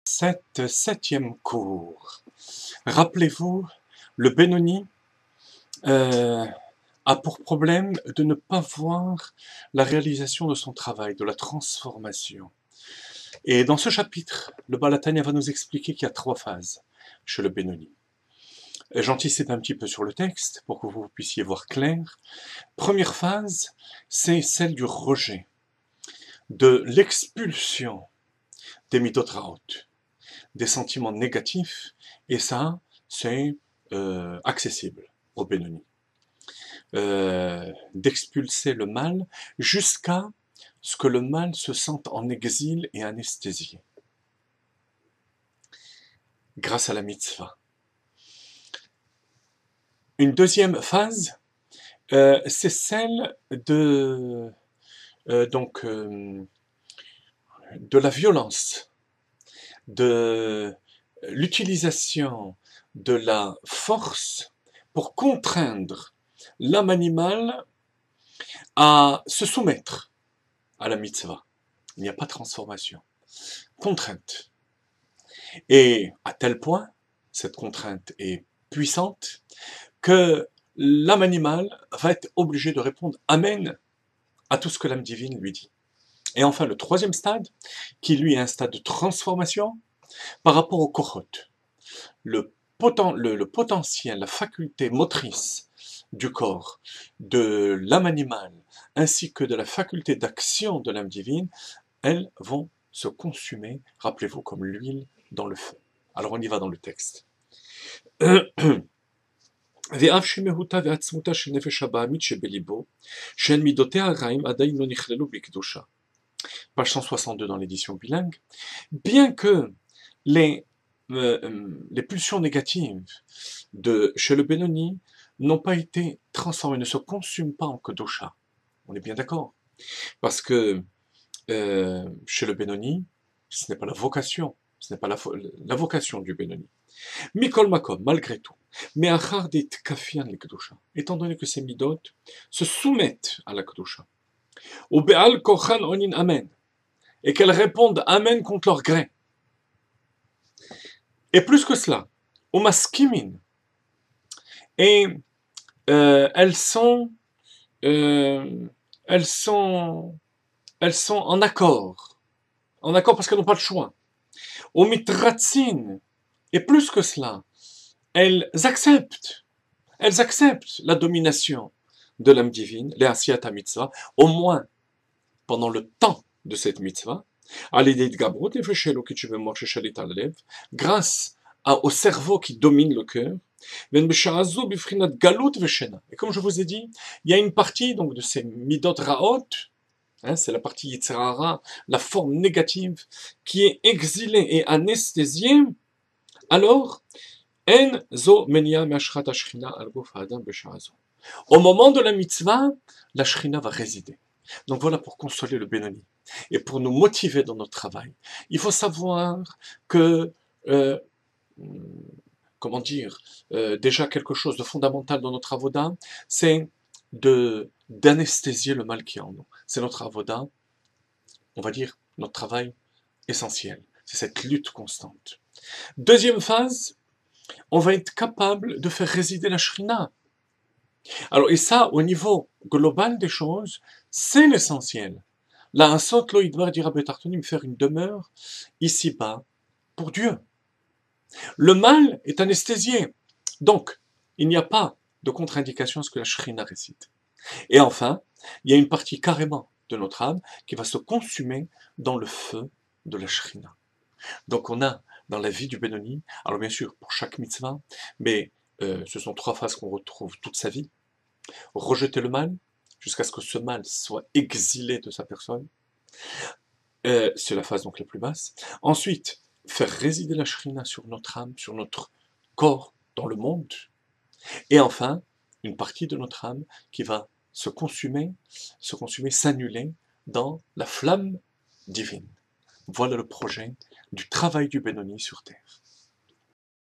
Cette septième cour. Rappelez-vous, le Benoni a pour problème de ne pas voir la réalisation de son travail, de la transformation. Et dans ce chapitre, le Baal HaTanya va nous expliquer qu'il y a 3 phases chez le Benoni. J'anticipe un petit peu sur le texte pour que vous puissiez voir clair. Première phase, c'est celle du rejet, de l'expulsion des midot raot, des sentiments négatifs, et ça, c'est accessible au Benoni. D'expulser le mal jusqu'à ce que le mal se sente en exil et anesthésié, grâce à la mitzvah. Une deuxième phase, c'est celle de la violence, de l'utilisation de la force pour contraindre l'âme animale à se soumettre à la mitzvah. Il n'y a pas de transformation. Contrainte. Et à tel point, cette contrainte est puissante, que l'âme animale va être obligée de répondre Amen à tout ce que l'âme divine lui dit. Et enfin, le troisième stade, qui lui est un stade de transformation par rapport au kohot. Le potentiel, la faculté motrice du corps, de l'âme animale, ainsi que de la faculté d'action de l'âme divine, elles vont se consumer, rappelez-vous, comme l'huile dans le feu. Alors on y va dans le texte. ואף שמהותה ועצמותה של נפש הבעמית שבליבו, שהן מידותיה הרעים עדיין לא נכללו בקדושה. Page 162 dans l'édition bilingue. Bien que les pulsions négatives chez le Benoni n'ont pas été transformées, ne se consument pas en Kedusha. On est bien d'accord. Parce que chez le Benoni, ce n'est pas la vocation, ce n'est pas la vocation du Benoni. Mikol Makom, malgré tout. Mais achar dit kafian les Kedusha. Étant donné que ces midot se soumettent à la Kedusha. Ou be'al kochan onin amen. Et qu'elles répondent amen contre leur gré. Et plus que cela, au maskimin. Et elles sont en accord parce qu'elles n'ont pas le choix. Au mitratzin. Et plus que cela, elles acceptent la domination de l'âme divine, les asiyata mitzvah, au moins pendant le temps de cette mitzvah, grâce au cerveau qui domine le cœur. Et comme je vous ai dit, il y a une partie donc de ces midot raot, c'est la partie yitzhara, la forme négative, qui est exilée et anesthésiée. Alors, au moment de la mitzvah, la shrina va résider. Donc voilà pour consoler le Benoni et pour nous motiver dans notre travail. Il faut savoir que, déjà quelque chose de fondamental dans notre avoda, c'est d'anesthésier le mal qui est en nous. C'est notre avoda, on va dire, notre travail essentiel. C'est cette lutte constante. Deuxième phase, on va être capable de faire résider la shrina. Alors, et ça, au niveau global des choses, c'est l'essentiel. Là, un sot lo idvar dira betartonim, faire une demeure ici-bas pour Dieu. Le mal est anesthésié. Donc, il n'y a pas de contre-indication à ce que la shrina récite. Et enfin, il y a une partie carrément de notre âme qui va se consumer dans le feu de la shrina. Donc, on a dans la vie du Benoni, alors bien sûr, pour chaque mitzvah, mais ce sont 3 phases qu'on retrouve toute sa vie. Rejeter le mal, jusqu'à ce que ce mal soit exilé de sa personne. C'est la phase donc la plus basse. Ensuite, faire résider la shrina sur notre âme, sur notre corps, dans le monde. Et enfin, une partie de notre âme qui va se consumer, s'annuler dans la flamme divine. Voilà le projet du travail du Benoni sur terre.